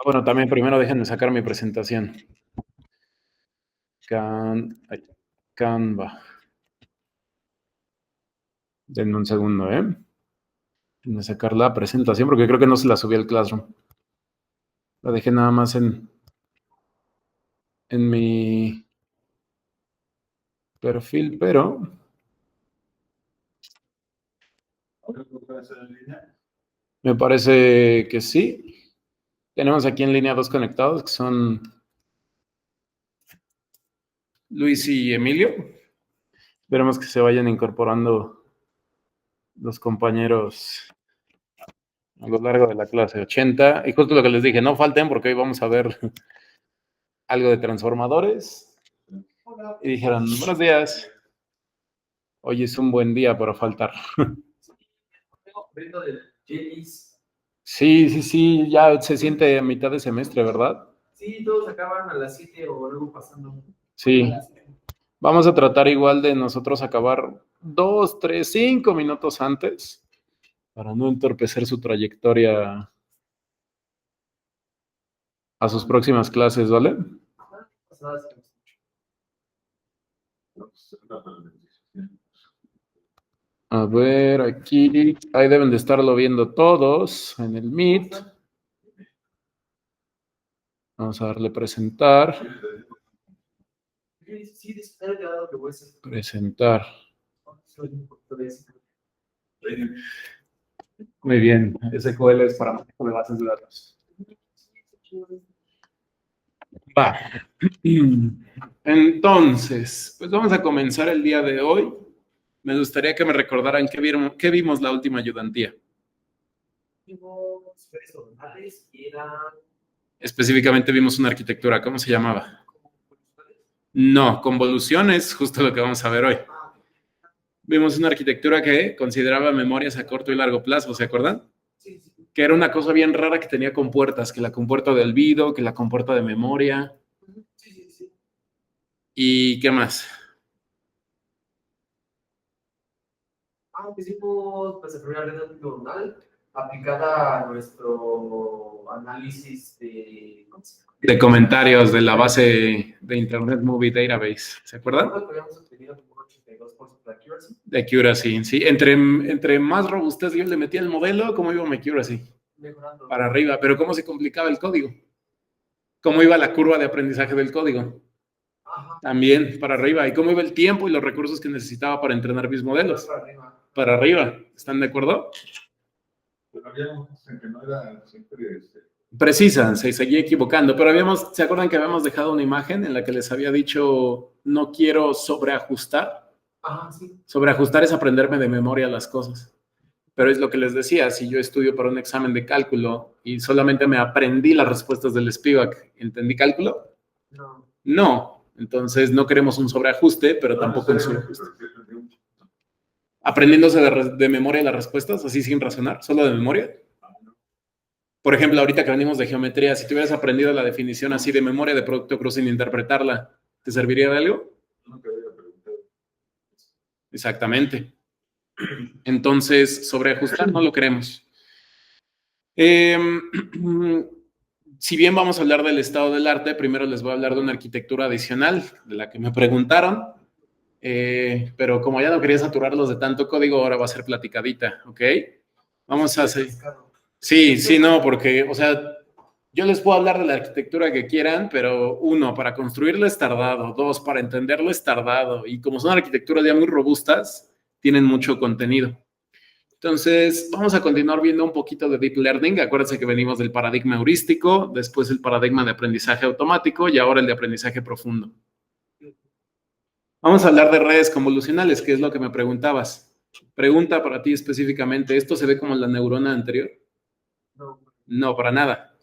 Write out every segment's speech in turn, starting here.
Bueno, también primero déjenme sacar mi presentación. Canva. Denme un segundo, ¿eh? Déjenme sacar la presentación porque creo que no se la subí al Classroom. La dejé nada más en mi perfil, pero... Me parece que sí. Tenemos aquí en línea dos conectados, que son Luis y Emilio. Esperemos que se vayan incorporando los compañeros a lo largo de la clase 80. Y justo lo que les dije, no falten porque hoy vamos a ver algo de transformadores. Y dijeron, buenos días. Hoy es un buen día para faltar. Sí, ya se siente a mitad de semestre, ¿verdad? Sí, todos acaban a las 7 o luego pasando. Sí. Vamos a tratar igual de nosotros acabar 2, 3, 5 minutos antes para no entorpecer su trayectoria a sus próximas clases, ¿vale? A ver, aquí, ahí deben de estarlo viendo todos en el Meet. Vamos a darle presentar. Presentar. Muy bien, SQL es para manejo de bases de datos. Va. Entonces, pues vamos a comenzar el día de hoy. Me gustaría que me recordaran qué vimos la última ayudantía. Específicamente vimos una arquitectura, ¿cómo se llamaba? No, convoluciones, justo lo que vamos a ver hoy. Vimos una arquitectura que consideraba memorias a corto y largo plazo, ¿se acuerdan? Que era una cosa bien rara que tenía compuertas, que la compuerta de olvido, que la compuerta de memoria. ¿Y qué más? Hicimos desarrollar red neuronal aplicada a nuestro análisis de comentarios de la base de Internet Movie Database, ¿se acuerdan? De accuracy, sí. Entre más robustez yo le metía el modelo, ¿cómo iba mi accuracy? Mejorando. Para arriba, pero ¿cómo se complicaba el código? ¿Cómo iba la curva de aprendizaje del código? Ajá. También para arriba. ¿Y cómo iba el tiempo y los recursos que necesitaba para entrenar mis modelos? Para arriba. ¿Están de acuerdo? Pero habíamos en que no era siempre precisa, se seguía equivocando, pero ¿se acuerdan que habíamos dejado una imagen en la que les había dicho no quiero sobreajustar? Ajá, sí. Sobreajustar es aprenderme de memoria las cosas. Pero es lo que les decía, si yo estudio para un examen de cálculo y solamente me aprendí las respuestas del Spivak, ¿entendí cálculo? No. No. Entonces no queremos un sobreajuste, pero tampoco un sobreajuste. Aprendiéndose de memoria las respuestas, así sin razonar, solo de memoria. Por ejemplo, ahorita que venimos de geometría, si te hubieras aprendido la definición así de memoria de producto cruz sin interpretarla, ¿te serviría de algo? Nunca había preguntado. Exactamente. Entonces, sobreajustar no lo queremos. Si bien vamos a hablar del estado del arte, primero les voy a hablar de una arquitectura adicional, de la que me preguntaron, pero como ya no quería saturarlos de tanto código, ahora va a ser platicadita, ¿ok? Vamos a hacer... Sí, no, porque, o sea, yo les puedo hablar de la arquitectura que quieran, pero uno, para construirla es tardado, dos, para entenderlo es tardado, y como son arquitecturas ya muy robustas, tienen mucho contenido. Entonces, vamos a continuar viendo un poquito de Deep Learning. Acuérdense que venimos del paradigma heurístico, después el paradigma de aprendizaje automático y ahora el de aprendizaje profundo. Vamos a hablar de redes convolucionales, que es lo que me preguntabas. Pregunta para ti específicamente, ¿esto se ve como la neurona anterior? No, para nada.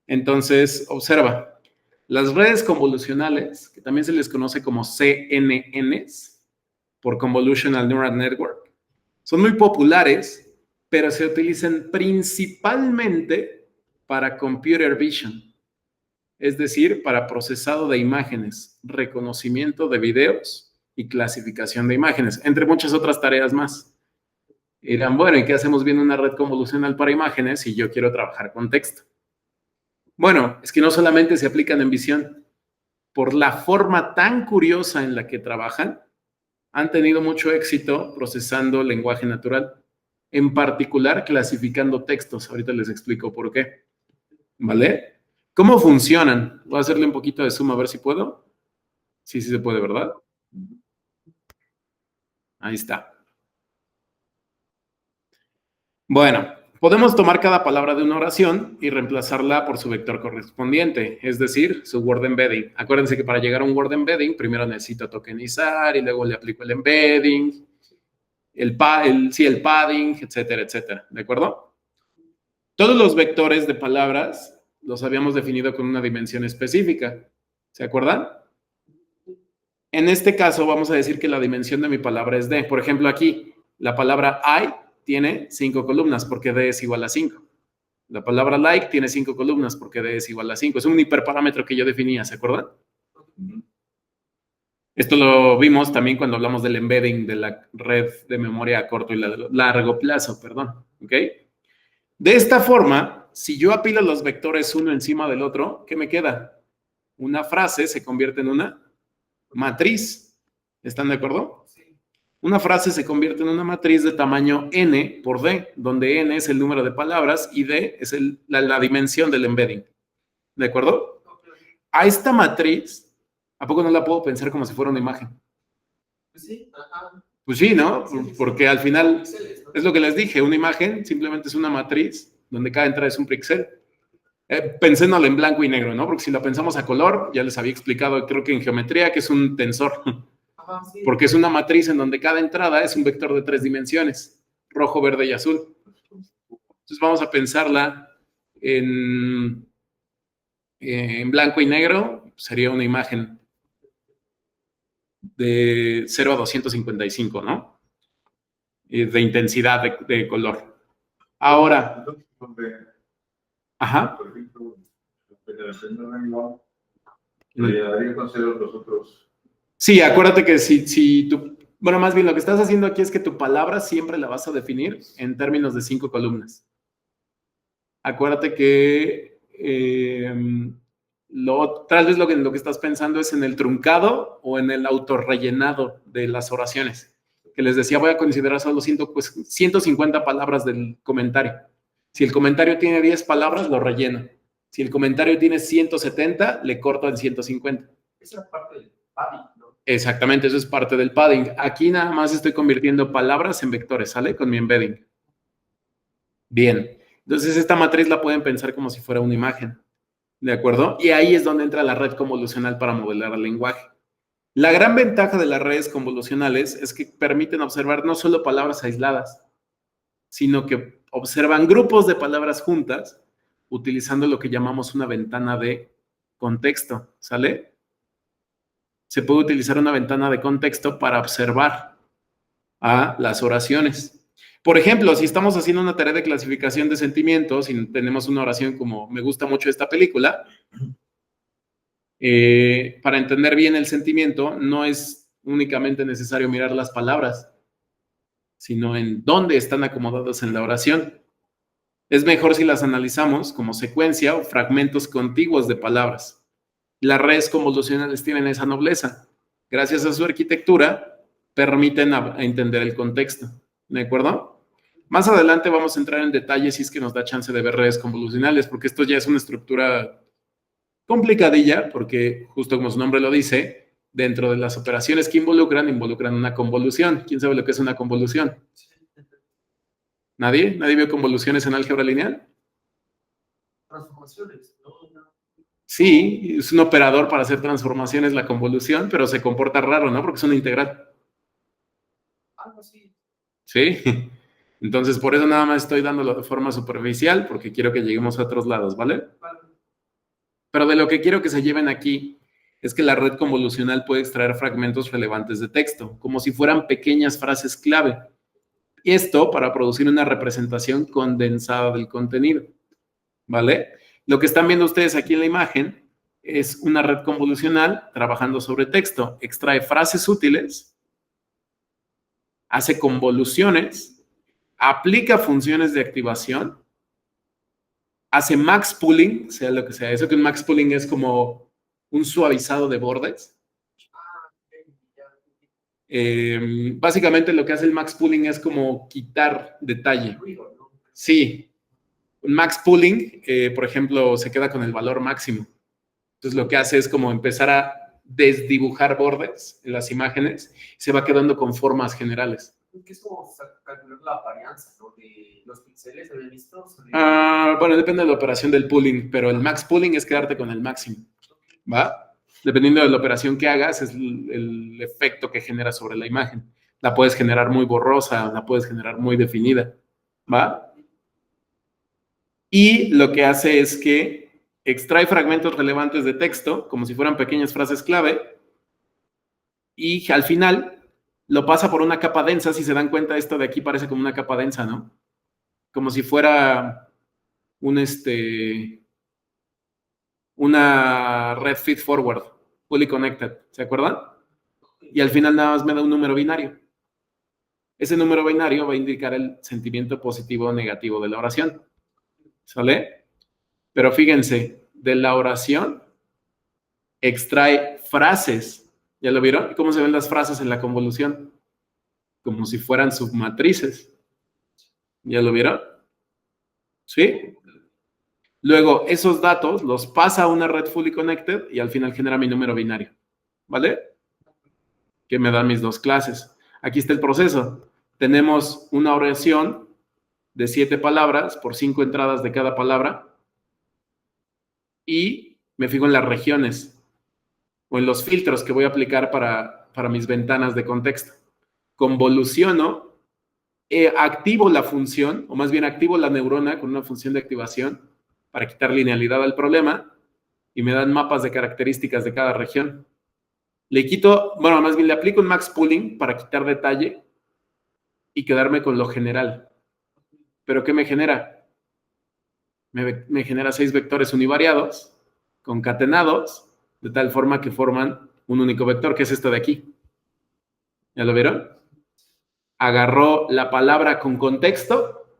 Entonces, observa. Las redes convolucionales, que también se les conoce como CNNs, por Convolutional Neural Network, son muy populares, pero se utilizan principalmente para computer vision, es decir, para procesado de imágenes, reconocimiento de videos y clasificación de imágenes, entre muchas otras tareas más. Y dirán, bueno, ¿y qué hacemos viendo una red convolucional para imágenes si yo quiero trabajar con texto? Bueno, es que no solamente se aplican en visión, por la forma tan curiosa en la que trabajan, han tenido mucho éxito procesando lenguaje natural, en particular clasificando textos. Ahorita les explico por qué. ¿Vale? ¿Cómo funcionan? Voy a hacerle un poquito de zoom a ver si puedo. Sí, sí se puede, ¿verdad? Ahí está. Bueno, podemos tomar cada palabra de una oración y reemplazarla por su vector correspondiente, es decir, su word embedding. Acuérdense que para llegar a un word embedding, primero necesito tokenizar y luego le aplico el embedding, el padding, etcétera, etcétera. ¿De acuerdo? Todos los vectores de palabras los habíamos definido con una dimensión específica. ¿Se acuerdan? En este caso vamos a decir que la dimensión de mi palabra es D. Por ejemplo, aquí, la palabra I tiene 5 columnas porque D es igual a 5. La palabra like tiene 5 columnas porque D es igual a 5. Es un hiperparámetro que yo definía, ¿se acuerdan? Esto lo vimos también cuando hablamos del embedding de la red de memoria a corto y largo plazo, perdón. ¿Ok? De esta forma, si yo apilo los vectores uno encima del otro, ¿qué me queda? Una frase se convierte en una matriz. ¿Están de acuerdo? Una frase se convierte en una matriz de tamaño n por d, donde n es el número de palabras y d es la dimensión del embedding. ¿De acuerdo? A esta matriz, ¿a poco no la puedo pensar como si fuera una imagen? Pues sí, ajá. Pues sí, ¿no? Porque al final es lo que les dije, una imagen simplemente es una matriz donde cada entrada es un píxel. Penséndolo en blanco y negro, ¿no? Porque si la pensamos a color, ya les había explicado, creo que en geometría, que es un tensor. Ajá, sí. Porque es una matriz en donde cada entrada es un vector de 3 dimensiones, rojo, verde y azul. Entonces vamos a pensarla en blanco y negro, sería una imagen de 0 a 255, ¿no? De intensidad de color. Ahora, ajá. Por ejemplo, le con cero los otros. Sí, acuérdate que si tú, bueno, más bien lo que estás haciendo aquí es que tu palabra siempre la vas a definir en términos de 5 columnas. Acuérdate que tal vez lo que estás pensando es en el truncado o en el autorrellenado de las oraciones. Que les decía, voy a considerar solo 150 palabras del comentario. Si el comentario tiene 10 palabras, lo relleno. Si el comentario tiene 170, le corto en 150. Esa es parte del padding, ¿no? Exactamente, eso es parte del padding. Aquí nada más estoy convirtiendo palabras en vectores, ¿sale? Con mi embedding. Bien. Entonces, esta matriz la pueden pensar como si fuera una imagen, ¿de acuerdo? Y ahí es donde entra la red convolucional para modelar el lenguaje. La gran ventaja de las redes convolucionales es que permiten observar no solo palabras aisladas, sino que observan grupos de palabras juntas utilizando lo que llamamos una ventana de contexto, ¿sale? Se puede utilizar una ventana de contexto para observar a las oraciones. Por ejemplo, si estamos haciendo una tarea de clasificación de sentimientos y tenemos una oración como me gusta mucho esta película, para entender bien el sentimiento no es únicamente necesario mirar las palabras, sino en dónde están acomodadas en la oración. Es mejor si las analizamos como secuencia o fragmentos contiguos de palabras. Las redes convolucionales tienen esa nobleza. Gracias a su arquitectura, permiten entender el contexto. ¿De acuerdo? Más adelante vamos a entrar en detalles si es que nos da chance de ver redes convolucionales, porque esto ya es una estructura complicadilla, porque justo como su nombre lo dice, dentro de las operaciones que involucran una convolución. ¿Quién sabe lo que es una convolución? ¿Nadie? ¿Nadie vio convoluciones en álgebra lineal? Transformaciones, ¿no? Sí, es un operador para hacer transformaciones la convolución, pero se comporta raro, ¿no? Porque es una integral. Algo así. ¿Sí? Entonces, por eso nada más estoy dándolo de forma superficial, porque quiero que lleguemos a otros lados, ¿vale? Pero de lo que quiero que se lleven aquí es que la red convolucional puede extraer fragmentos relevantes de texto, como si fueran pequeñas frases clave. Esto para producir una representación condensada del contenido, ¿vale? Lo que están viendo ustedes aquí en la imagen es una red convolucional trabajando sobre texto. Extrae frases útiles, hace convoluciones, aplica funciones de activación hace max pooling, sea lo que sea. Eso que un max pooling es como un suavizado de bordes. Básicamente lo que hace el max pooling es como quitar detalle. Sí, un max pooling, por ejemplo, se queda con el valor máximo. Entonces lo que hace es como empezar a desdibujar bordes en las imágenes, se va quedando con formas generales. Que es como calcular la varianza, ¿no? De los píxeles, ¿había visto? Bueno, depende de la operación del pooling, pero el max pooling es quedarte con el máximo, ¿va? Dependiendo de la operación que hagas, es el efecto que genera sobre la imagen. La puedes generar muy borrosa, la puedes generar muy definida, ¿va? Y lo que hace es que extrae fragmentos relevantes de texto, como si fueran pequeñas frases clave, y al final lo pasa por una capa densa. Si se dan cuenta, esto de aquí parece como una capa densa, ¿no? Como si fuera una red feed forward, fully connected, ¿se acuerdan? Y al final nada más me da un número binario. Ese número binario va a indicar el sentimiento positivo o negativo de la oración, ¿sale? Pero fíjense, de la oración extrae frases. ¿Ya lo vieron? ¿Cómo se ven las frases en la convolución? Como si fueran submatrices. ¿Ya lo vieron? ¿Sí? Luego, esos datos los pasa a una red fully connected y al final genera mi número binario. ¿Vale? Que me dan mis dos clases. Aquí está el proceso. Tenemos una oración de 7 palabras por 5 entradas de cada palabra y me fijo en las regiones o en los filtros que voy a aplicar para mis ventanas de contexto. Convoluciono, activo la función, o más bien activo la neurona con una función de activación para quitar linealidad al problema y me dan mapas de características de cada región. Le quito, bueno, más bien le aplico un max pooling para quitar detalle y quedarme con lo general. ¿Pero qué me genera? Me genera 6 vectores univariados concatenados de tal forma que forman un único vector, que es esto de aquí. ¿Ya lo vieron? Agarró la palabra con contexto,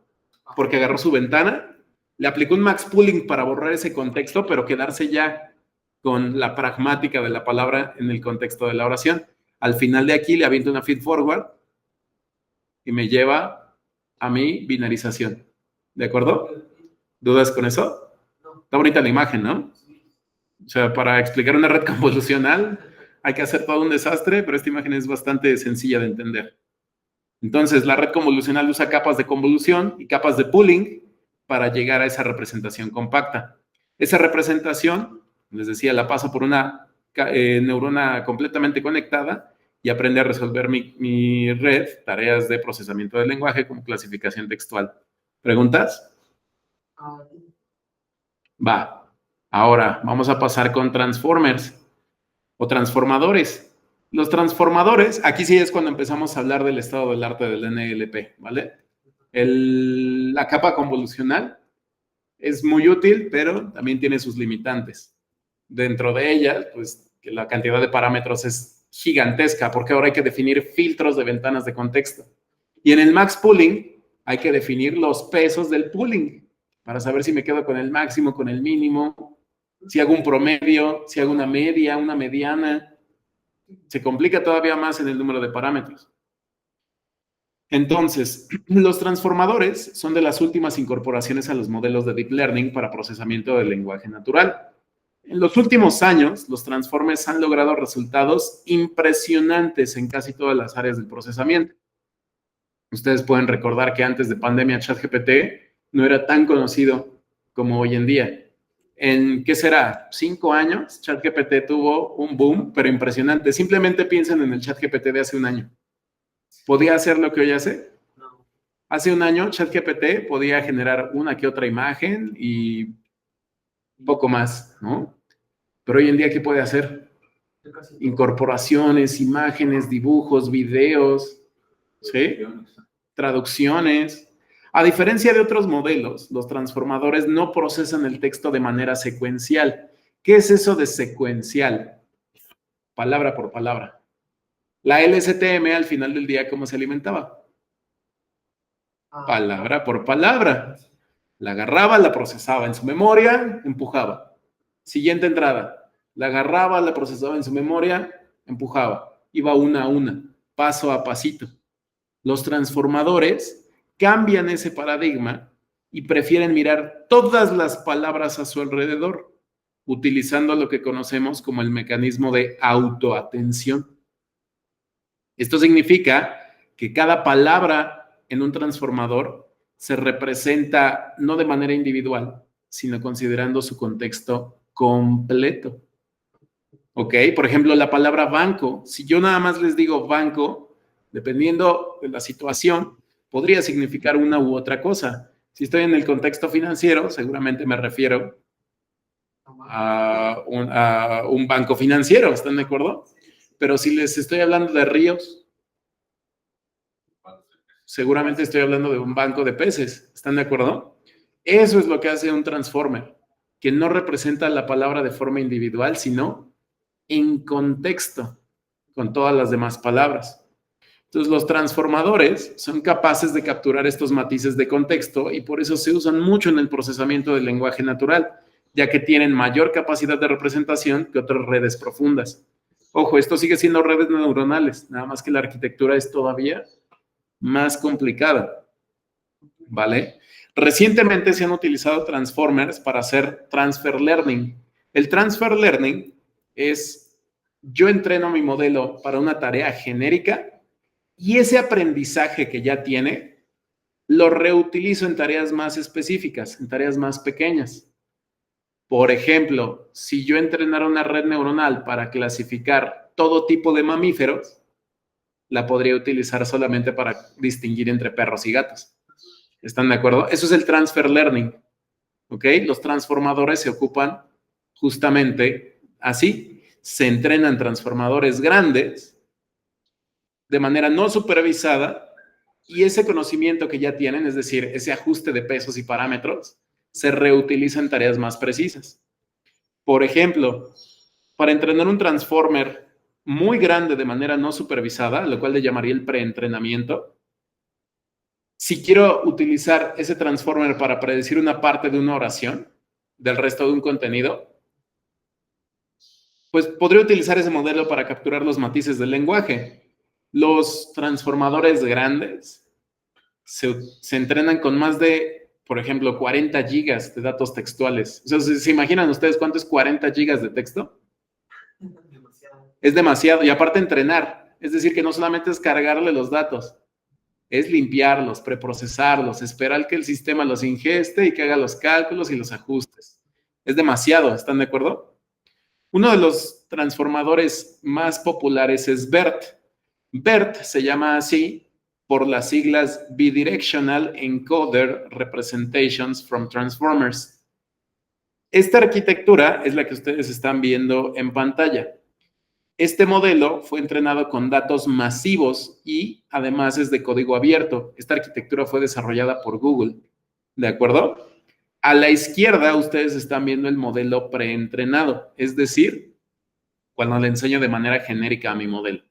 porque agarró su ventana, le aplicó un max pooling para borrar ese contexto, pero quedarse ya con la pragmática de la palabra en el contexto de la oración. Al final de aquí le aviento una feed forward y me lleva a mi binarización. ¿De acuerdo? ¿Dudas con eso? Está bonita la imagen, ¿no? O sea, para explicar una red convolucional hay que hacer todo un desastre, pero esta imagen es bastante sencilla de entender. Entonces, la red convolucional usa capas de convolución y capas de pooling para llegar a esa representación compacta. Esa representación, les decía, la paso por una neurona completamente conectada y aprende a resolver mi red, tareas de procesamiento del lenguaje como clasificación textual. ¿Preguntas? Va. Ahora, vamos a pasar con transformers o transformadores. Los transformadores, aquí sí es cuando empezamos a hablar del estado del arte del NLP, ¿vale? La capa convolucional es muy útil, pero también tiene sus limitantes. Dentro de ella, pues que la cantidad de parámetros es gigantesca, porque ahora hay que definir filtros de ventanas de contexto. Y en el max pooling hay que definir los pesos del pooling para saber si me quedo con el máximo, con el mínimo, si hago un promedio, si hago una media, una mediana. Se complica todavía más en el número de parámetros. Entonces, los transformadores son de las últimas incorporaciones a los modelos de Deep Learning para procesamiento del lenguaje natural. En los últimos años, los transformers han logrado resultados impresionantes en casi todas las áreas del procesamiento. Ustedes pueden recordar que antes de pandemia ChatGPT no era tan conocido como hoy en día. En, ¿qué será? 5 años, ChatGPT tuvo un boom, pero impresionante. Simplemente piensen en el ChatGPT de hace un año. ¿Podía hacer lo que hoy hace? No. Hace un año, ChatGPT podía generar una que otra imagen y poco más, ¿no? Pero hoy en día, ¿qué puede hacer? Incorporaciones, imágenes, dibujos, videos, ¿sí? Traducciones. A diferencia de otros modelos, los transformadores no procesan el texto de manera secuencial. ¿Qué es eso de secuencial? Palabra por palabra. La LSTM al final del día, ¿cómo se alimentaba? Palabra por palabra. La agarraba, la procesaba en su memoria, empujaba. Siguiente entrada. La agarraba, la procesaba en su memoria, empujaba. Iba una a una, paso a pasito. Los transformadores cambian ese paradigma y prefieren mirar todas las palabras a su alrededor, utilizando lo que conocemos como el mecanismo de autoatención. Esto significa que cada palabra en un transformador se representa no de manera individual, sino considerando su contexto completo. ¿Ok? Por ejemplo, la palabra banco, si yo nada más les digo banco, dependiendo de la situación, podría significar una u otra cosa. Si estoy en el contexto financiero, seguramente me refiero a un banco financiero, ¿están de acuerdo? Pero si les estoy hablando de ríos, seguramente estoy hablando de un banco de peces, ¿están de acuerdo? Eso es lo que hace un transformer, que no representa la palabra de forma individual, sino en contexto con todas las demás palabras. Entonces, los transformadores son capaces de capturar estos matices de contexto y por eso se usan mucho en el procesamiento del lenguaje natural, ya que tienen mayor capacidad de representación que otras redes profundas. Ojo, esto sigue siendo redes neuronales, nada más que la arquitectura es todavía más complicada, ¿vale? Recientemente se han utilizado transformers para hacer transfer learning. El transfer learning es, yo entreno mi modelo para una tarea genérica y ese aprendizaje que ya tiene lo reutilizo en tareas más específicas, en tareas más pequeñas. Por ejemplo, si yo entrenara una red neuronal para clasificar todo tipo de mamíferos, la podría utilizar solamente para distinguir entre perros y gatos. ¿Están de acuerdo? Eso es el transfer learning. ¿Ok? Los transformadores se ocupan justamente así. Se entrenan transformadores grandes de manera no supervisada y ese conocimiento que ya tienen, es decir, ese ajuste de pesos y parámetros, se reutiliza en tareas más precisas. Por ejemplo, para entrenar un transformer muy grande de manera no supervisada, lo cual le llamaría el preentrenamiento, si quiero utilizar ese transformer para predecir una parte de una oración del resto de un contenido, pues podría utilizar ese modelo para capturar los matices del lenguaje. Los transformadores grandes se entrenan con más de, por ejemplo, 40 gigas de datos textuales. O sea, ¿se imaginan ustedes cuánto es 40 gigas de texto? Demasiado. Es demasiado. Y aparte entrenar. Es decir, que no solamente es cargarle los datos, es limpiarlos, preprocesarlos, esperar que el sistema los ingeste y que haga los cálculos y los ajustes. Es demasiado, ¿están de acuerdo? Uno de los transformadores más populares es BERT. BERT se llama así por las siglas Bidirectional Encoder Representations from Transformers. Esta arquitectura es la que ustedes están viendo en pantalla. Este modelo fue entrenado con datos masivos y además es de código abierto. Esta arquitectura fue desarrollada por Google. ¿De acuerdo? A la izquierda ustedes están viendo el modelo preentrenado, es decir, cuando le enseño de manera genérica a mi modelo.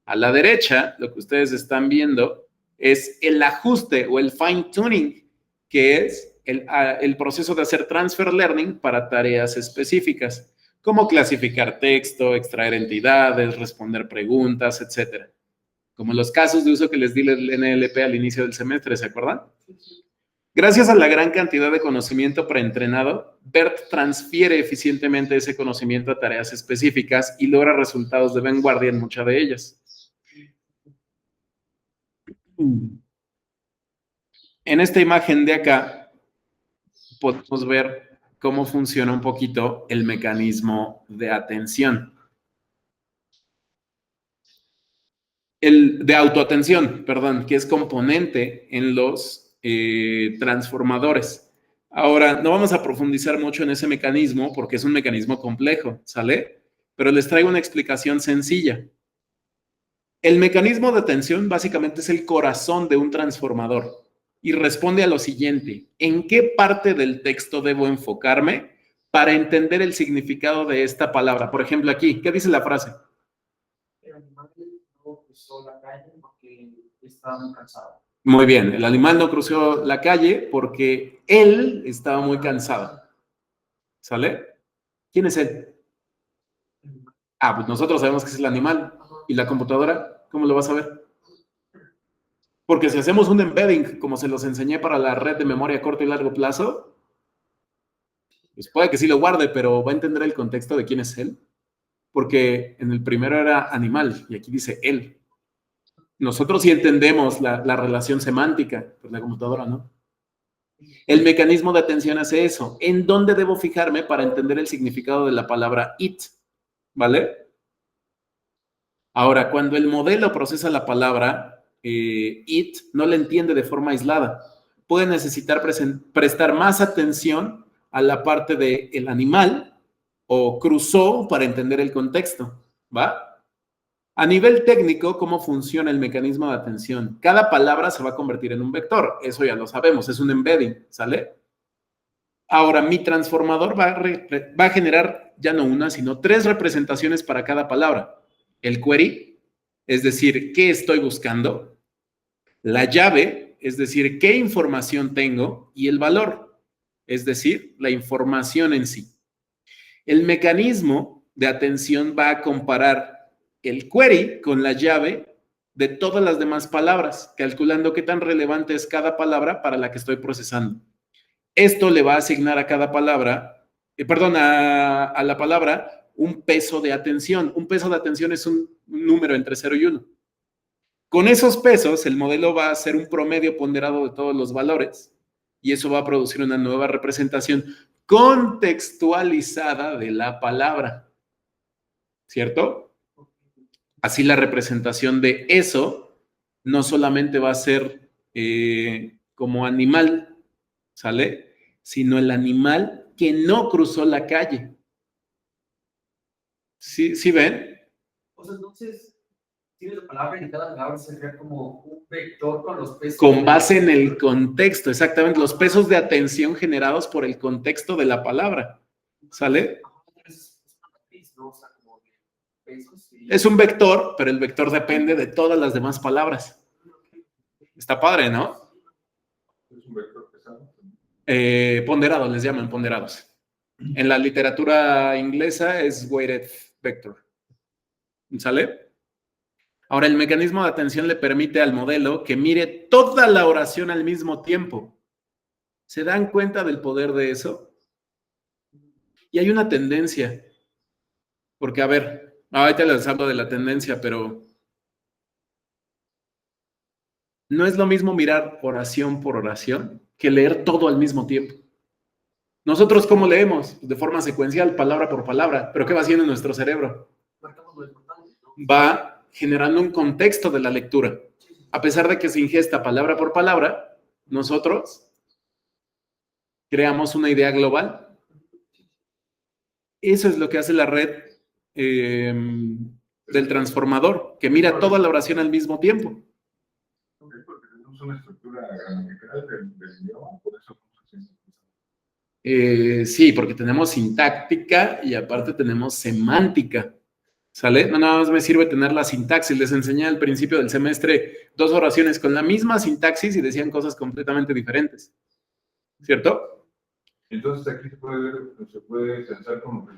A la derecha, lo que ustedes están viendo es el ajuste o el fine tuning, que es el proceso de hacer transfer learning para tareas específicas, como clasificar texto, extraer entidades, responder preguntas, etc. Como los casos de uso que les di el NLP al inicio del semestre, ¿se acuerdan? Gracias a la gran cantidad de conocimiento preentrenado, BERT transfiere eficientemente ese conocimiento a tareas específicas y logra resultados de vanguardia en muchas de ellas. En esta imagen de acá podemos ver cómo funciona un poquito el mecanismo de atención. De autoatención, perdón, que es componente en los transformadores. Ahora, no vamos a profundizar mucho en ese mecanismo porque es un mecanismo complejo, ¿sale? Pero les traigo una explicación sencilla. El mecanismo de atención básicamente es el corazón de un transformador y responde a lo siguiente: ¿en qué parte del texto debo enfocarme para entender el significado de esta palabra? Por ejemplo, aquí, ¿qué dice la frase? El animal no cruzó la calle porque estaba muy cansado. Muy bien, el animal no cruzó la calle porque él estaba muy cansado. ¿Sale? ¿Quién es él? Ah, pues nosotros sabemos que es el animal. ¿Y la computadora? ¿Cómo lo vas a ver? Porque si hacemos un embedding, como se los enseñé para la red de memoria a corto y largo plazo, pues puede que sí lo guarde, pero va a entender el contexto de quién es él. Porque en el primero era animal y aquí dice él. Nosotros sí entendemos la relación semántica, pues la computadora no. El mecanismo de atención hace eso. ¿En dónde debo fijarme para entender el significado de la palabra it? ¿Vale? Ahora, cuando el modelo procesa la palabra it, no la entiende de forma aislada. Puede necesitar prestar más atención a la parte del animal o cruzó para entender el contexto. ¿Va? A nivel técnico, ¿cómo funciona el mecanismo de atención? Cada palabra se va a convertir en un vector. Eso ya lo sabemos, es un embedding, ¿sale? Ahora, mi transformador va a generar ya no una, sino 3 representaciones para cada palabra. El query, es decir, ¿qué estoy buscando? La llave, es decir, ¿qué información tengo? Y el valor, es decir, la información en sí. El mecanismo de atención va a comparar el query con la llave de todas las demás palabras, calculando qué tan relevante es cada palabra para la que estoy procesando. Esto le va a asignar a cada palabra, a la palabra un peso de atención. Un peso de atención es un número entre 0 y 1. Con esos pesos, el modelo va a hacer un promedio ponderado de todos los valores y eso va a producir una nueva representación contextualizada de la palabra. ¿Cierto? Así la representación de eso no solamente va a ser como animal, ¿sale? Sino el animal que no cruzó la calle. ¿Sí ven? O sea, entonces, tiene la palabra y cada palabra sería como un vector con los pesos. Con base en el contexto, exactamente, los pesos de atención generados por el contexto de la palabra, ¿sale? Es un vector, pero el vector depende de todas las demás palabras. Está padre, ¿no? Es un vector pesado. Ponderados, les llaman ponderados. En la literatura inglesa es weighted vector. ¿Sale? Ahora, el mecanismo de atención le permite al modelo que mire toda la oración al mismo tiempo. ¿Se dan cuenta del poder de eso? Y hay una tendencia. Porque, a ver, ahorita les hablo de la tendencia, pero no es lo mismo mirar oración por oración que leer todo al mismo tiempo. Nosotros, ¿cómo leemos? De forma secuencial, palabra por palabra. ¿Pero qué va haciendo nuestro cerebro? Va generando un contexto de la lectura. A pesar de que se ingesta palabra por palabra, nosotros creamos una idea global. Eso es lo que hace la red del transformador, que mira toda la oración al mismo tiempo. Porque tenemos una estructura gramatical del idioma, por eso sí, porque tenemos sintáctica y aparte tenemos semántica. ¿Sale? No nada más me sirve tener la sintaxis. Les enseñé al principio del semestre 2 oraciones con la misma sintaxis y decían cosas completamente diferentes. ¿Cierto? Entonces aquí se puede pensar como que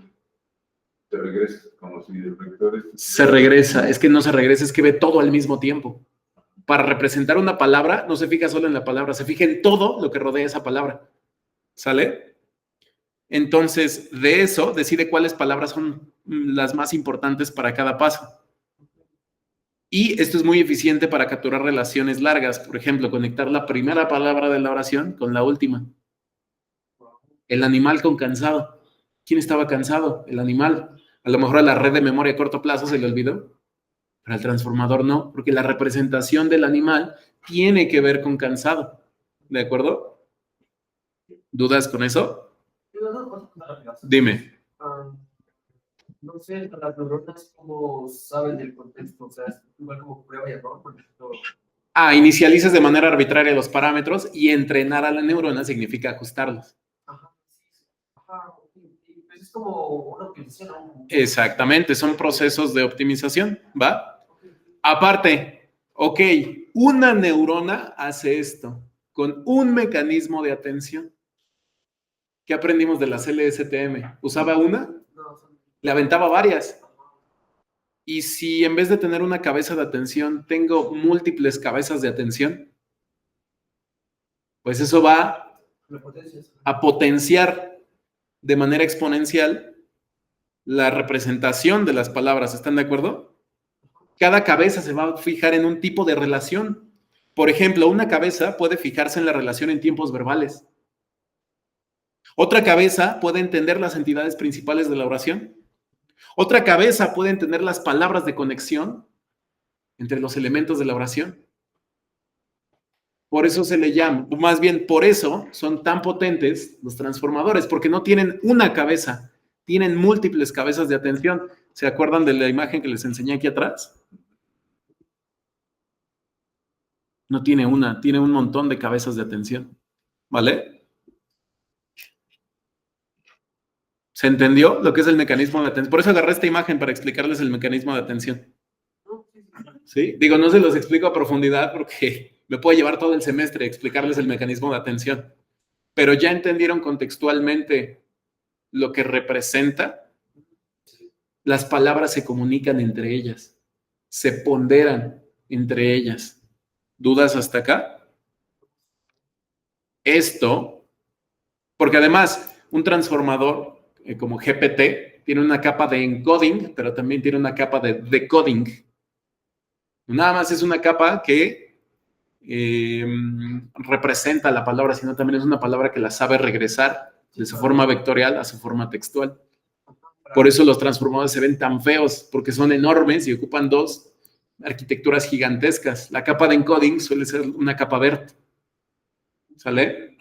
se regresa, como si el vector se regresa. Es que no se regresa, es que ve todo al mismo tiempo. Para representar una palabra, no se fija solo en la palabra, se fija en todo lo que rodea esa palabra. ¿Sale? Entonces, de eso, decide cuáles palabras son las más importantes para cada paso. Y esto es muy eficiente para capturar relaciones largas. Por ejemplo, conectar la primera palabra de la oración con la última. El animal con cansado. ¿Quién estaba cansado? El animal. A lo mejor a la red de memoria a corto plazo se le olvidó, pero al transformador no, porque la representación del animal tiene que ver con cansado. ¿De acuerdo? ¿Dudas con eso? Dime. No sé, las neuronas, ¿cómo saben del contexto? O sea, es igual como prueba y error. Inicializas de manera arbitraria los parámetros y entrenar a la neurona significa ajustarlos. Ajá. Pues es como una optimización, ¿no? Exactamente, son procesos de optimización, ¿va? Aparte, ok, una neurona hace esto, con un mecanismo de atención. ¿Qué aprendimos de las LSTM? ¿Usaba una? Le aventaba varias. Y si en vez de tener una cabeza de atención, tengo múltiples cabezas de atención, pues eso va a potenciar de manera exponencial la representación de las palabras. ¿Están de acuerdo? Cada cabeza se va a fijar en un tipo de relación. Por ejemplo, una cabeza puede fijarse en la relación en tiempos verbales. Otra cabeza puede entender las entidades principales de la oración. Otra cabeza puede entender las palabras de conexión entre los elementos de la oración. Por eso se le llama, más bien por eso son tan potentes los transformadores, porque no tienen una cabeza, tienen múltiples cabezas de atención. ¿Se acuerdan de la imagen que les enseñé aquí atrás? No tiene una, tiene un montón de cabezas de atención. ¿Vale? ¿Se entendió lo que es el mecanismo de atención? Por eso agarré esta imagen para explicarles el mecanismo de atención. ¿Sí? Digo, no se los explico a profundidad porque me puede llevar todo el semestre explicarles el mecanismo de atención. Pero ya entendieron contextualmente lo que representa. Las palabras se comunican entre ellas, se ponderan entre ellas. ¿Dudas hasta acá? Esto, porque además un transformador como GPT tiene una capa de encoding, pero también tiene una capa de decoding. Nada más es una capa que representa la palabra, sino también es una palabra que la sabe regresar de su forma vectorial a su forma textual. Por eso los transformadores se ven tan feos, porque son enormes y ocupan dos arquitecturas gigantescas. La capa de encoding suele ser una capa BERT. ¿Sale?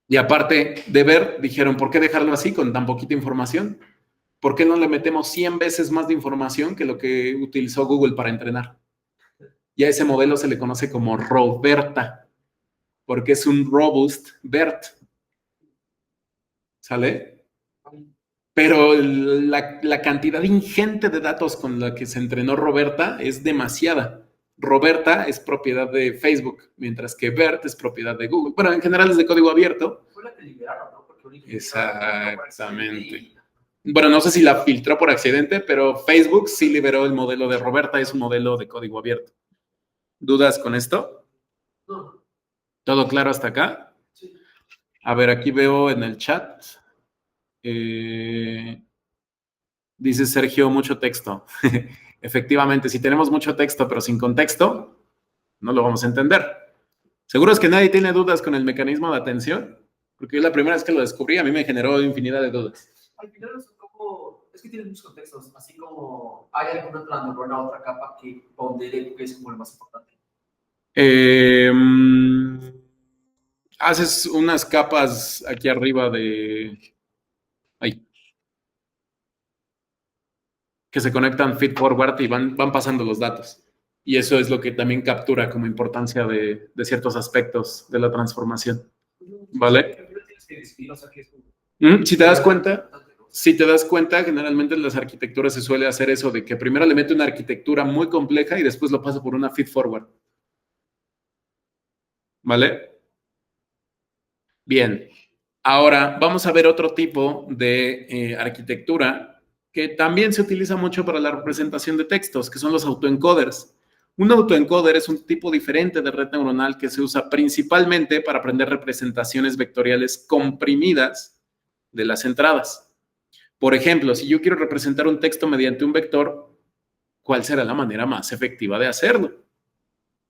Y aparte de BERT, dijeron, ¿por qué dejarlo así con tan poquita información? ¿Por qué no le metemos 100 veces más de información que lo que utilizó Google para entrenar? Y a ese modelo se le conoce como Roberta, porque es un robust BERT. ¿Sale? Pero la cantidad ingente de datos con la que se entrenó Roberta es demasiada. Roberta es propiedad de Facebook, mientras que BERT es propiedad de Google. Bueno, en general es de código abierto. Fue la que liberaron, ¿no? Exactamente. Bueno, no sé si la filtró por accidente, pero Facebook sí liberó el modelo de Roberta, es un modelo de código abierto. ¿Dudas con esto? No. ¿Todo claro hasta acá? Sí. A ver, aquí veo en el chat. Dice Sergio, mucho texto. Efectivamente, si tenemos mucho texto, pero sin contexto, no lo vamos a entender. ¿Seguro es que nadie tiene dudas con el mecanismo de atención? Porque yo la primera vez que lo descubrí, a mí me generó infinidad de dudas. Al final es que tiene muchos contextos, así como hay alguna otra neurona, otra capa que pondere que es como lo más importante. Haces unas capas aquí arriba de... Ahí. Que se conectan feed forward y van pasando los datos. Y eso es lo que también captura como importancia de ciertos aspectos de la transformación. ¿Vale? Si te das cuenta, generalmente en las arquitecturas se suele hacer eso de que primero le mete una arquitectura muy compleja y después lo pasa por una feed forward. ¿Vale? Bien. Ahora vamos a ver otro tipo de arquitectura que también se utiliza mucho para la representación de textos, que son los autoencoders. Un autoencoder es un tipo diferente de red neuronal que se usa principalmente para aprender representaciones vectoriales comprimidas de las entradas. Por ejemplo, si yo quiero representar un texto mediante un vector, ¿cuál será la manera más efectiva de hacerlo?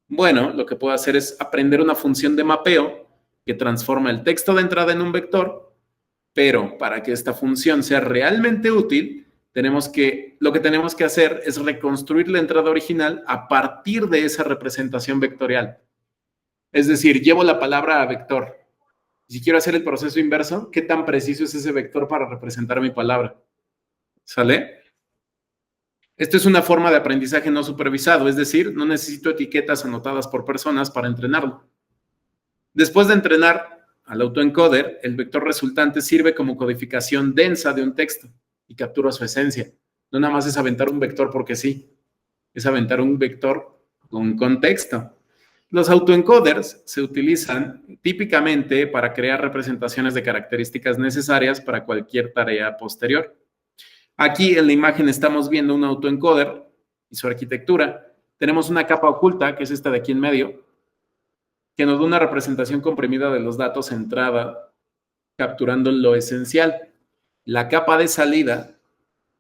Bueno, lo que puedo hacer es aprender una función de mapeo que transforma el texto de entrada en un vector, pero para que esta función sea realmente útil, lo que tenemos que hacer es reconstruir la entrada original a partir de esa representación vectorial. Es decir, llevo la palabra a vector. Si quiero hacer el proceso inverso, ¿qué tan preciso es ese vector para representar mi palabra? ¿Sale? Esto es una forma de aprendizaje no supervisado, es decir, no necesito etiquetas anotadas por personas para entrenarlo. Después de entrenar al autoencoder, el vector resultante sirve como codificación densa de un texto y captura su esencia. No nada más es aventar un vector porque sí, es aventar un vector con contexto. Los autoencoders se utilizan típicamente para crear representaciones de características necesarias para cualquier tarea posterior. Aquí en la imagen estamos viendo un autoencoder y su arquitectura. Tenemos una capa oculta, que es esta de aquí en medio, que nos da una representación comprimida de los datos centrada, capturando lo esencial. La capa de salida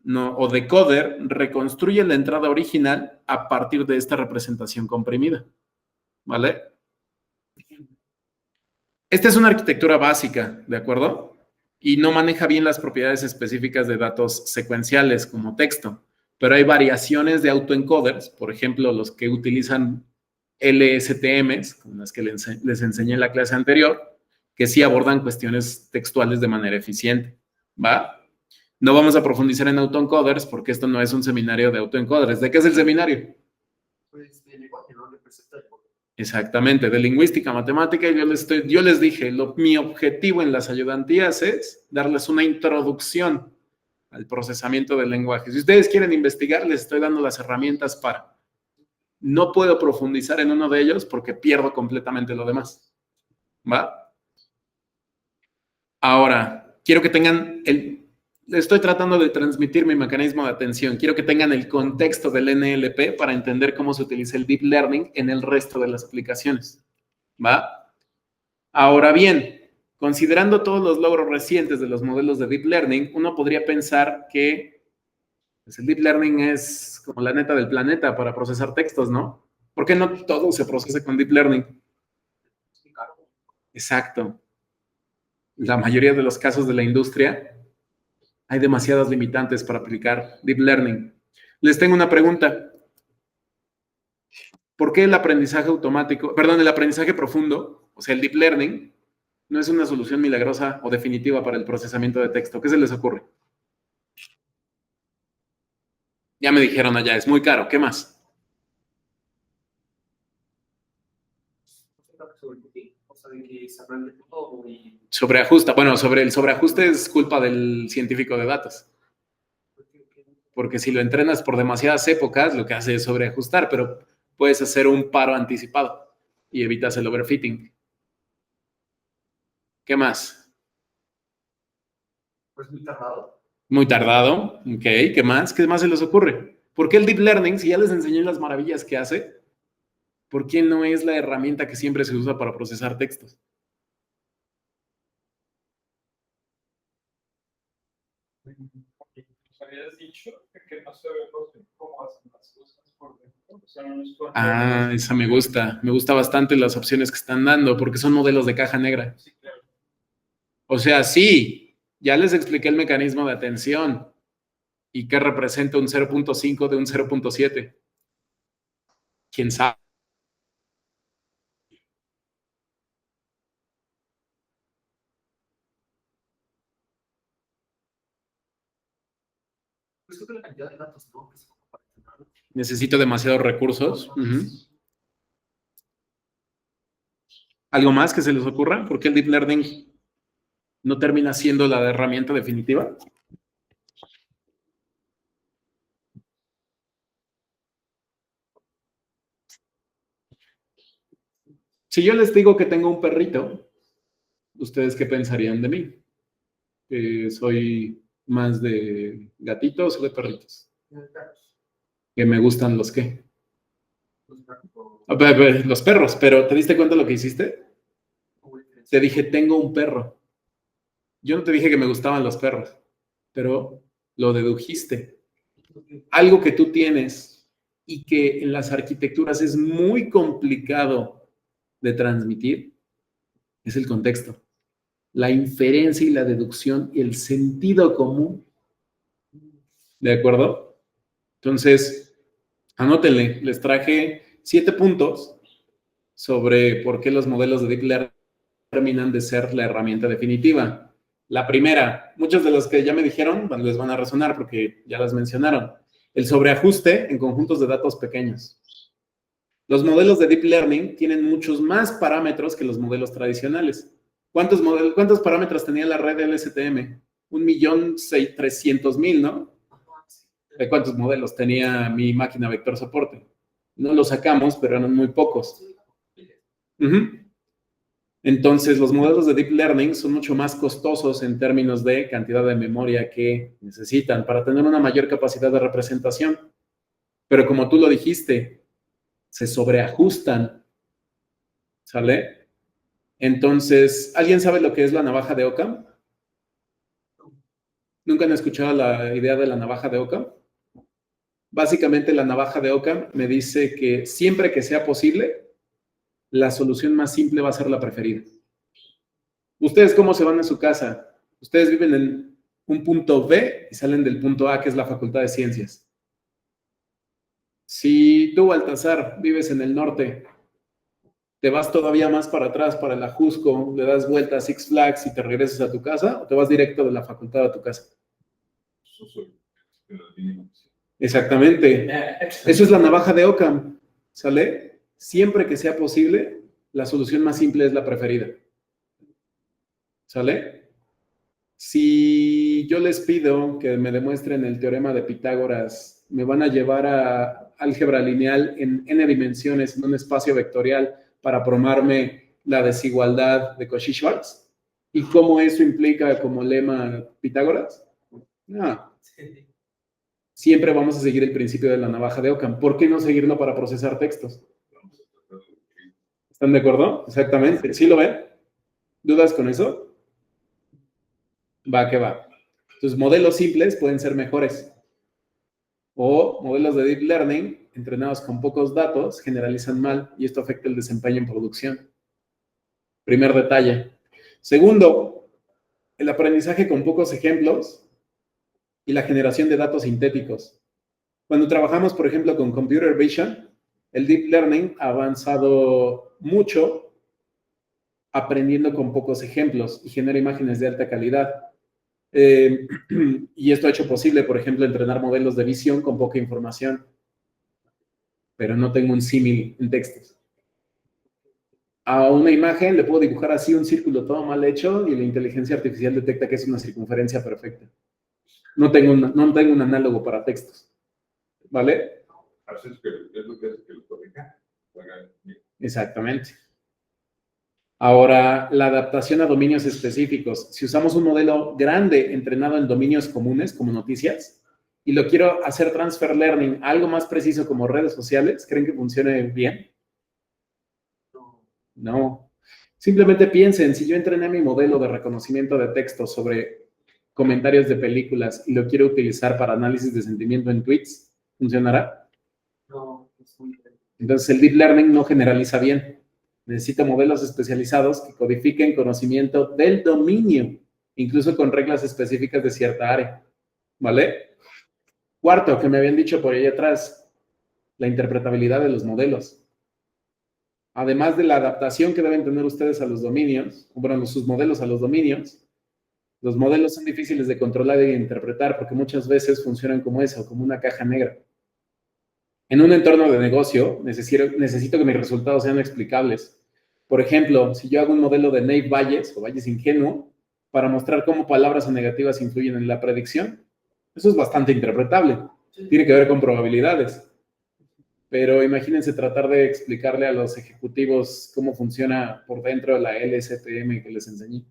o decoder reconstruye la entrada original a partir de esta representación comprimida. ¿Vale? Esta es una arquitectura básica, ¿de acuerdo? Y no maneja bien las propiedades específicas de datos secuenciales como texto, pero hay variaciones de autoencoders, por ejemplo, los que utilizan LSTMs, como las que les enseñé en la clase anterior, que sí abordan cuestiones textuales de manera eficiente, ¿va? No vamos a profundizar en autoencoders porque esto no es un seminario de autoencoders. ¿De qué es el seminario? Pues de lenguaje, ¿no? Representa el lenguaje. Exactamente, de lingüística, matemática, y yo les dije, mi objetivo en las ayudantías es darles una introducción al procesamiento del lenguaje. Si ustedes quieren investigar, les estoy dando las herramientas para. No puedo profundizar en uno de ellos porque pierdo completamente lo demás. ¿Va? Ahora, quiero que tengan estoy tratando de transmitir mi mecanismo de atención. Quiero que tengan el contexto del NLP para entender cómo se utiliza el Deep Learning en el resto de las aplicaciones. ¿Va? Ahora bien, considerando todos los logros recientes de los modelos de Deep Learning, uno podría pensar que pues, el Deep Learning es como la neta del planeta para procesar textos, ¿no? ¿Por qué no todo se procesa con Deep Learning? Exacto. La mayoría de los casos de la industria hay demasiadas limitantes para aplicar Deep Learning. Les tengo una pregunta. ¿Por qué el aprendizaje automático, el aprendizaje profundo, o sea, el Deep Learning, no es una solución milagrosa o definitiva para el procesamiento de texto? ¿Qué se les ocurre? Ya me dijeron allá, es muy caro. ¿Qué más? Sobreajusta. Bueno, el sobreajuste es culpa del científico de datos. Porque si lo entrenas por demasiadas épocas, lo que hace es sobreajustar, pero puedes hacer un paro anticipado y evitas el overfitting. ¿Qué más? Pues muy tardado. Muy tardado. Ok, ¿qué más? ¿Qué más se les ocurre? ¿Por qué el Deep Learning, si ya les enseñé las maravillas que hace, por qué no es la herramienta que siempre se usa para procesar textos? Nos habías dicho que no sabemos cómo hacen las cosas por dentro. O sea, no nos esa me gusta. Me gusta bastante las opciones que están dando porque son modelos de caja negra. Sí, claro. O sea, sí, ya les expliqué el mecanismo de atención y qué representa un 0.5 de un 0.7. ¿Quién sabe? Pues creo que la cantidad de datos, ¿no? Necesito demasiados recursos. ¿Algo más que se les ocurra? ¿Por qué el Deep Learning no termina siendo la herramienta definitiva? Si yo les digo que tengo un perrito, ¿ustedes qué pensarían de mí? ¿Que soy más de gatitos o de perritos? ¿Que me gustan los qué? Los perros, pero ¿te diste cuenta de lo que hiciste? Te dije, tengo un perro. Yo no te dije que me gustaban los perros, pero lo dedujiste. Algo que tú tienes y que en las arquitecturas es muy complicado de transmitir es el contexto, la inferencia y la deducción y el sentido común. ¿De acuerdo? Entonces, anótenle, les traje 7 puntos sobre por qué los modelos de Deep Learning terminan de ser la herramienta definitiva. La primera, muchos de los que ya me dijeron les van a resonar porque ya las mencionaron. El sobreajuste en conjuntos de datos pequeños. Los modelos de Deep Learning tienen muchos más parámetros que los modelos tradicionales. ¿Cuántos parámetros tenía la red LSTM? 1.300.000, ¿no? ¿De cuántos modelos tenía mi máquina vector soporte? No los sacamos, pero eran muy pocos. Ujú. Entonces, los modelos de Deep Learning son mucho más costosos en términos de cantidad de memoria que necesitan para tener una mayor capacidad de representación. Pero como tú lo dijiste, se sobreajustan, ¿sale? Entonces, ¿alguien sabe lo que es la navaja de Occam? ¿Nunca han escuchado la idea de la navaja de Occam? Básicamente, la navaja de Occam me dice que siempre que sea posible, la solución más simple va a ser la preferida. ¿Ustedes cómo se van a su casa? Ustedes viven en un punto B y salen del punto A, que es la Facultad de Ciencias. Si tú, Baltasar, vives en el norte, te vas todavía más para atrás, para el Ajusco, le das vuelta a Six Flags y te regresas a tu casa, o te vas directo de la facultad a tu casa. Exactamente. Eso es la navaja de Occam, ¿sale? Siempre que sea posible, la solución más simple es la preferida. ¿Sale? Si yo les pido que me demuestren el teorema de Pitágoras, me van a llevar a álgebra lineal en n dimensiones en un espacio vectorial para probarme la desigualdad de Cauchy-Schwarz. ¿Y cómo eso implica como lema Pitágoras? No. Siempre vamos a seguir el principio de la navaja de Occam. ¿Por qué no seguirlo para procesar textos? ¿Están de acuerdo? Exactamente. ¿Sí lo ven? ¿Dudas con eso? Va que va. Entonces, modelos simples pueden ser mejores. O modelos de deep learning entrenados con pocos datos generalizan mal y esto afecta el desempeño en producción. Primer detalle. Segundo, el aprendizaje con pocos ejemplos y la generación de datos sintéticos. Cuando trabajamos, por ejemplo, con Computer Vision, el deep learning ha avanzado mucho aprendiendo con pocos ejemplos y genera imágenes de alta calidad. Y esto ha hecho posible, por ejemplo, entrenar modelos de visión con poca información, pero no tengo un símil en textos. A una imagen le puedo dibujar así un círculo todo mal hecho y la inteligencia artificial detecta que es una circunferencia perfecta. No tengo un análogo para textos. ¿Vale? Es lo que hace que lo corrija. Exactamente. Ahora, la adaptación a dominios específicos. Si usamos un modelo grande entrenado en dominios comunes, como noticias, y lo quiero hacer transfer learning a algo más preciso como redes sociales, ¿creen que funcione bien? No. Simplemente piensen, si yo entrené mi modelo de reconocimiento de texto sobre comentarios de películas y lo quiero utilizar para análisis de sentimiento en tweets, ¿funcionará? No, es muy diferente. Entonces, el deep learning no generaliza bien. Necesita modelos especializados que codifiquen conocimiento del dominio, incluso con reglas específicas de cierta área. ¿Vale? Cuarto, que me habían dicho por ahí atrás, la interpretabilidad de los modelos. Además de la adaptación que deben tener ustedes a los dominios, bueno, sus modelos a los dominios, los modelos son difíciles de controlar e interpretar porque muchas veces funcionan como eso, como una caja negra. En un entorno de negocio, necesito que mis resultados sean explicables. Por ejemplo, si yo hago un modelo de Naive Bayes o Bayes ingenuo para mostrar cómo palabras negativas influyen en la predicción, eso es bastante interpretable. Tiene que ver con probabilidades. Pero imagínense tratar de explicarle a los ejecutivos cómo funciona por dentro de la LSTM que les enseñé.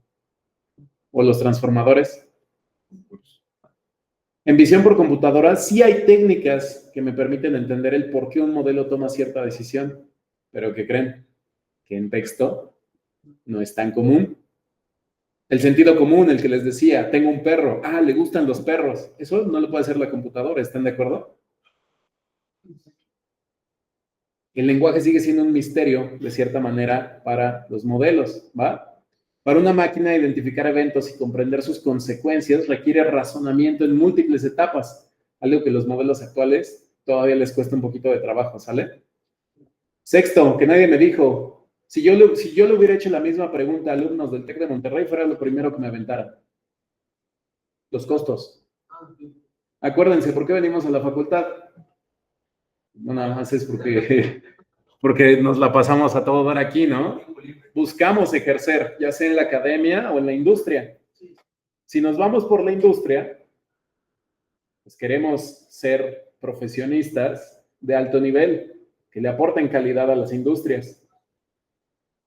O los transformadores. En visión por computadora sí hay técnicas que me permiten entender el por qué un modelo toma cierta decisión, pero ¿qué creen? Que en texto no es tan común. El sentido común, el que les decía, tengo un perro, le gustan los perros, eso no lo puede hacer la computadora, ¿están de acuerdo? El lenguaje sigue siendo un misterio, de cierta manera, para los modelos, ¿va? Para una máquina, identificar eventos y comprender sus consecuencias requiere razonamiento en múltiples etapas, algo que los modelos actuales todavía les cuesta un poquito de trabajo, ¿sale? Sexto, que nadie me dijo, si yo le hubiera hecho la misma pregunta a alumnos del TEC de Monterrey, fuera lo primero que me aventaran. Los costos. Acuérdense, ¿por qué venimos a la facultad? No nada más es porque nos la pasamos a todo dar aquí, ¿no? Buscamos ejercer, ya sea en la academia o en la industria. Si nos vamos por la industria, pues queremos ser profesionistas de alto nivel, que le aporten calidad a las industrias.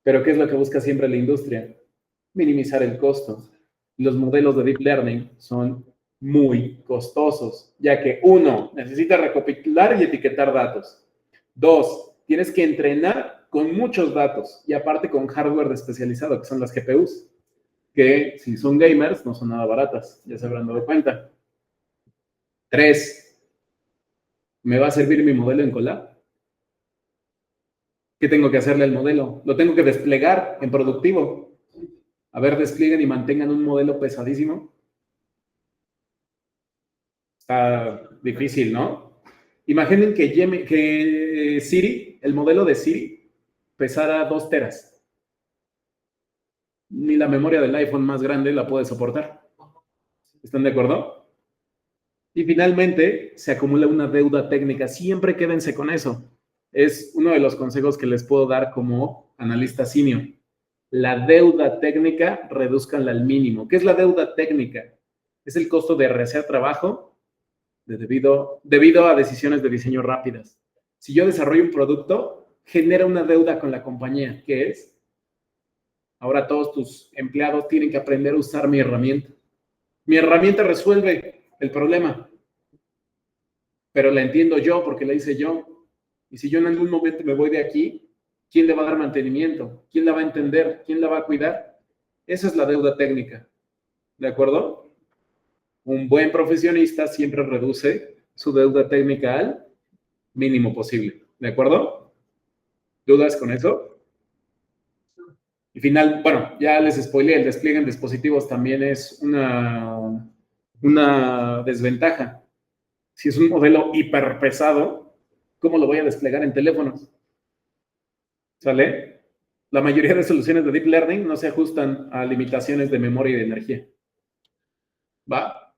Pero ¿qué es lo que busca siempre la industria? Minimizar el costo. Los modelos de Deep Learning son muy costosos, ya que uno, necesita recopilar y etiquetar datos. Dos, tienes que entrenar con muchos datos y aparte con hardware especializado, que son las GPUs, que si son gamers no son nada baratas, ya se habrán dado cuenta. Tres, ¿me va a servir mi modelo en Colab? ¿Qué tengo que hacerle al modelo? Lo tengo que desplegar en productivo. A ver, desplieguen y mantengan un modelo pesadísimo. Está difícil, ¿no? Imaginen que Siri, el modelo de Siri, pesara 2 teras. Ni la memoria del iPhone más grande la puede soportar. ¿Están de acuerdo? Y finalmente se acumula una deuda técnica. Siempre quédense con eso. Es uno de los consejos que les puedo dar como analista senior. La deuda técnica, redúzcanla al mínimo. ¿Qué es la deuda técnica? Es el costo de rehacer trabajo debido a decisiones de diseño rápidas. Si yo desarrollo un producto, genera una deuda con la compañía. ¿Qué es? Ahora todos tus empleados tienen que aprender a usar mi herramienta. Mi herramienta resuelve el problema, pero la entiendo yo porque la hice yo. Y si yo en algún momento me voy de aquí, ¿quién le va a dar mantenimiento? ¿Quién la va a entender? ¿Quién la va a cuidar? Esa es la deuda técnica. ¿De acuerdo? Un buen profesionista siempre reduce su deuda técnica al mínimo posible. ¿De acuerdo? ¿Dudas con eso? Y final, bueno, ya les spoileé, el despliegue en dispositivos también es una desventaja. Si es un modelo hiper pesado, ¿cómo lo voy a desplegar en teléfonos? ¿Sale? La mayoría de soluciones de Deep Learning no se ajustan a limitaciones de memoria y de energía. ¿Va?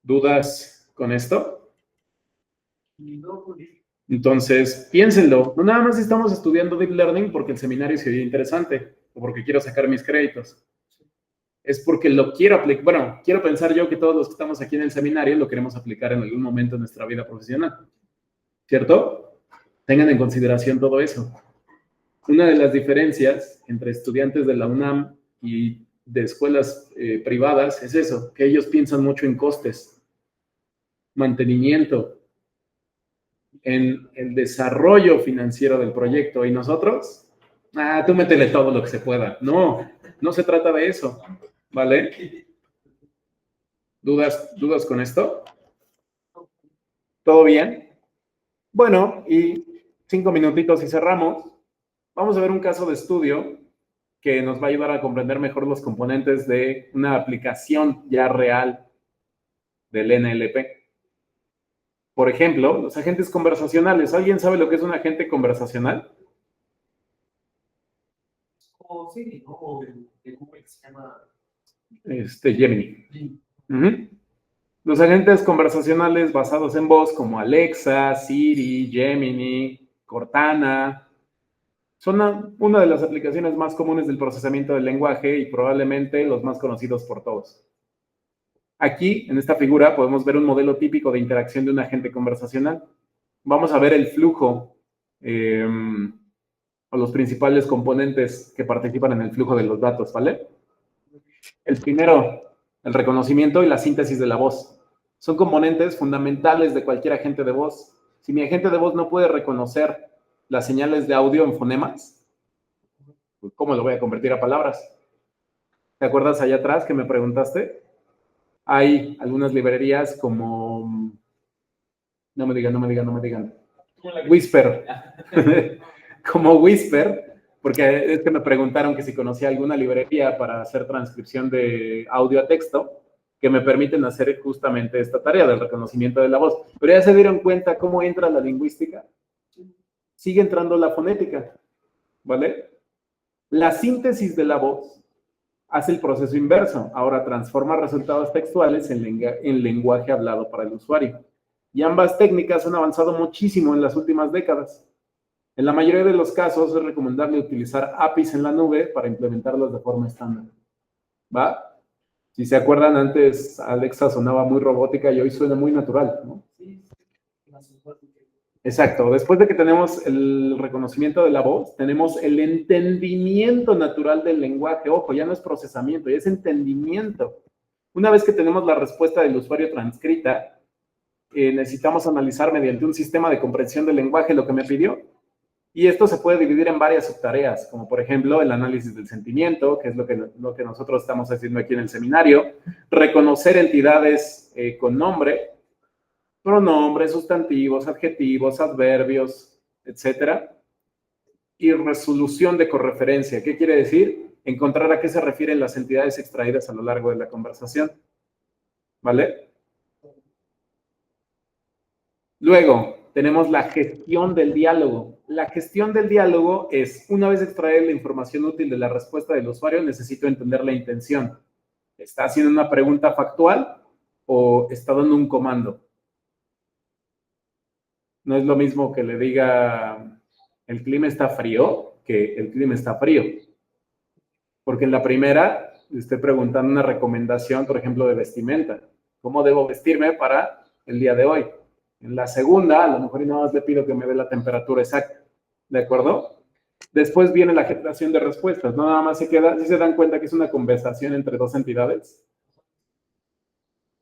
¿Dudas con esto? Entonces, piénsenlo. No nada más estamos estudiando Deep Learning porque el seminario se oye interesante o porque quiero sacar mis créditos. Es porque lo quiero aplicar. Bueno, quiero pensar yo que todos los que estamos aquí en el seminario lo queremos aplicar en algún momento de nuestra vida profesional. ¿Cierto? Tengan en consideración todo eso. Una de las diferencias entre estudiantes de la UNAM y de escuelas privadas es eso, que ellos piensan mucho en costes, mantenimiento, en el desarrollo financiero del proyecto. ¿Y nosotros? Tú métele todo lo que se pueda. No, no se trata de eso, ¿vale? ¿Dudas con esto? ¿Todo bien? Bueno, y 5 minutitos y cerramos. Vamos a ver un caso de estudio que nos va a ayudar a comprender mejor los componentes de una aplicación ya real del NLP. Por ejemplo, los agentes conversacionales. ¿Alguien sabe lo que es un agente conversacional? O sí, ¿no? O de Google que se llama Gemini. Los agentes conversacionales basados en voz como Alexa, Siri, Gemini, Cortana, son una de las aplicaciones más comunes del procesamiento del lenguaje y probablemente los más conocidos por todos. Aquí, en esta figura, podemos ver un modelo típico de interacción de un agente conversacional. Vamos a ver el flujo o los principales componentes que participan en el flujo de los datos, ¿vale? El primero, el reconocimiento y la síntesis de la voz. Son componentes fundamentales de cualquier agente de voz. Si mi agente de voz no puede reconocer las señales de audio en fonemas, ¿cómo lo voy a convertir a palabras? ¿Te acuerdas allá atrás que me preguntaste? Hay algunas librerías como... No me digan. Whisper. Como Whisper, porque es que me preguntaron que si conocía alguna librería para hacer transcripción de audio a texto que me permiten hacer justamente esta tarea del reconocimiento de la voz. Pero ya se dieron cuenta cómo entra la lingüística. Sigue entrando la fonética, ¿vale? La síntesis de la voz hace el proceso inverso. Ahora transforma resultados textuales en lenguaje hablado para el usuario. Y ambas técnicas han avanzado muchísimo en las últimas décadas. En la mayoría de los casos es recomendable utilizar APIs en la nube para implementarlas de forma estándar. ¿Va? Si se acuerdan, antes Alexa sonaba muy robótica y hoy suena muy natural, ¿no? Exacto. Después de que tenemos el reconocimiento de la voz, tenemos el entendimiento natural del lenguaje. Ojo, ya no es procesamiento, ya es entendimiento. Una vez que tenemos la respuesta del usuario transcrita, necesitamos analizar mediante un sistema de comprensión del lenguaje lo que me pidió. Y esto se puede dividir en varias subtareas, como por ejemplo el análisis del sentimiento, que es lo que nosotros estamos haciendo aquí en el seminario, reconocer entidades con nombre, pronombres, sustantivos, adjetivos, adverbios, etcétera, y resolución de correferencia. ¿Qué quiere decir? Encontrar a qué se refieren las entidades extraídas a lo largo de la conversación. ¿Vale? Luego, tenemos la gestión del diálogo. La gestión del diálogo es, una vez extraer la información útil de la respuesta del usuario, necesito entender la intención. ¿Está haciendo una pregunta factual o está dando un comando? No es lo mismo que le diga el clima está frío que el clima está frío. Porque en la primera le estoy preguntando una recomendación, por ejemplo, de vestimenta. ¿Cómo debo vestirme para el día de hoy? En la segunda, a lo mejor nada más le pido que me dé la temperatura exacta. ¿De acuerdo? Después viene la generación de respuestas. No nada más se queda, si se dan cuenta que es una conversación entre dos entidades.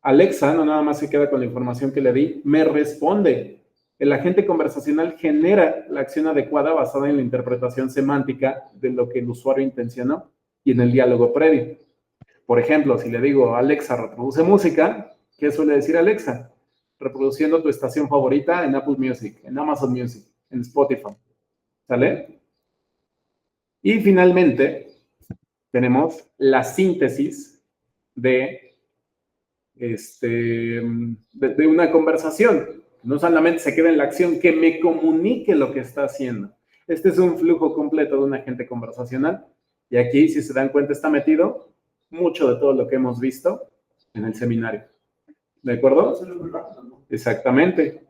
Alexa no nada más se queda con la información que le di, me responde. El agente conversacional genera la acción adecuada basada en la interpretación semántica de lo que el usuario intencionó y en el diálogo previo. Por ejemplo, si le digo, Alexa, reproduce música, ¿qué suele decir Alexa? Reproduciendo tu estación favorita en Apple Music, en Amazon Music, en Spotify. ¿Sale? Y finalmente, tenemos la síntesis de una conversación. No solamente se queda en la acción, que me comunique lo que está haciendo. Este es un flujo completo de un agente conversacional. Y aquí, si se dan cuenta, está metido mucho de todo lo que hemos visto en el seminario. ¿De acuerdo? Exactamente.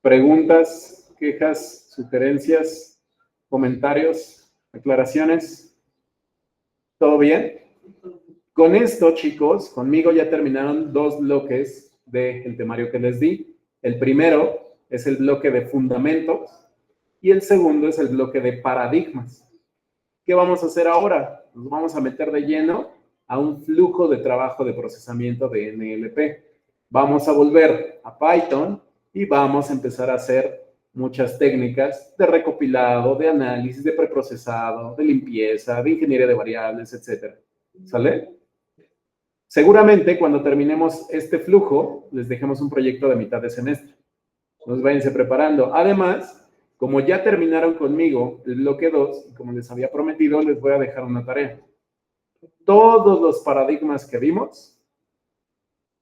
Preguntas, quejas, sugerencias, comentarios, aclaraciones. ¿Todo bien? Con esto, chicos, conmigo ya terminaron 2 bloques del temario que les di. El primero es el bloque de fundamentos y el segundo es el bloque de paradigmas. ¿Qué vamos a hacer ahora? Nos vamos a meter de lleno a un flujo de trabajo de procesamiento de NLP. Vamos a volver a Python y vamos a empezar a hacer muchas técnicas de recopilado, de análisis, de preprocesado, de limpieza, de ingeniería de variables, etc. ¿Sale? Seguramente cuando terminemos este flujo, les dejemos un proyecto de mitad de semestre. Entonces váyanse preparando. Además, como ya terminaron conmigo el bloque 2, y como les había prometido, les voy a dejar una tarea. Todos los paradigmas que vimos,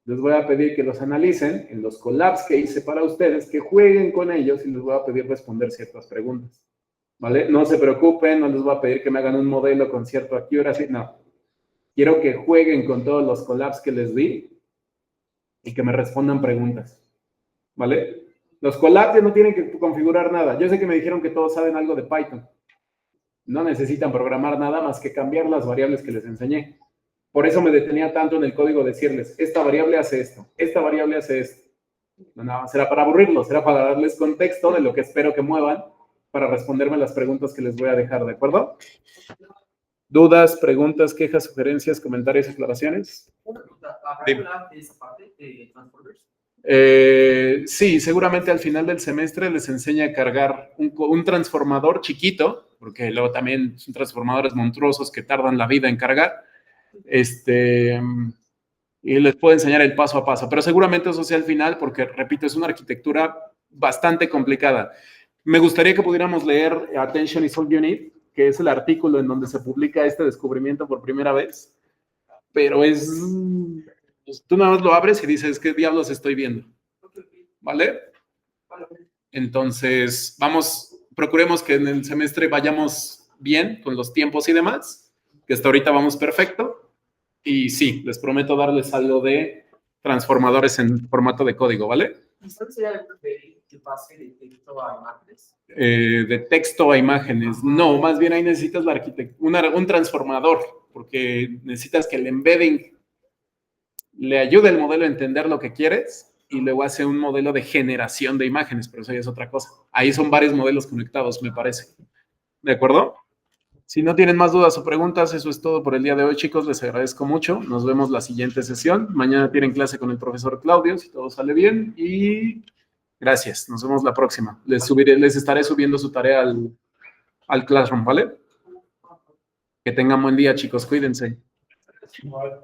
les voy a pedir que los analicen en los collabs que hice para ustedes, que jueguen con ellos y les voy a pedir responder ciertas preguntas. ¿Vale? No se preocupen, no les voy a pedir que me hagan un modelo con cierto accuracy, no. Quiero que jueguen con todos los collabs que les di y que me respondan preguntas. ¿Vale? Los collabs ya no tienen que configurar nada. Yo sé que me dijeron que todos saben algo de Python. No necesitan programar nada más que cambiar las variables que les enseñé. Por eso me detenía tanto en el código decirles, esta variable hace esto, esta variable hace esto. No, nada, será para aburrirlos, será para darles contexto de lo que espero que muevan para responderme las preguntas que les voy a dejar, ¿de acuerdo? ¿Dudas, preguntas, quejas, sugerencias, comentarios, aclaraciones? Una pregunta, ¿habrá hablar de esa parte de Transformers? Sí, seguramente al final del semestre les enseña a cargar un transformador chiquito, porque luego también son transformadores monstruosos que tardan la vida en cargar, y les puedo enseñar el paso a paso, pero seguramente eso sea al final, porque, repito, es una arquitectura bastante complicada. Me gustaría que pudiéramos leer Attention is All You Need, que es el artículo en donde se publica este descubrimiento por primera vez, pero es... Pues tú nada más lo abres y dices, ¿qué diablos estoy viendo? ¿Vale? Entonces, procuremos que en el semestre vayamos bien con los tiempos y demás, que hasta ahorita vamos perfecto. Y sí, les prometo darles algo de transformadores en formato de código, ¿vale? ¿Sabes si hay algo que pase de texto a imágenes? De texto a imágenes. No, más bien ahí necesitas la arquitectura, un transformador, porque necesitas que el embedding le ayude al modelo a entender lo que quieres y luego hace un modelo de generación de imágenes, pero eso ya es otra cosa. Ahí son varios modelos conectados, me parece. ¿De acuerdo? Si no tienen más dudas o preguntas, eso es todo por el día de hoy, chicos. Les agradezco mucho. Nos vemos la siguiente sesión. Mañana tienen clase con el profesor Claudio, si todo sale bien. Y gracias. Nos vemos la próxima. Les estaré subiendo su tarea al Classroom, ¿vale? Que tengan buen día, chicos. Cuídense. Vale.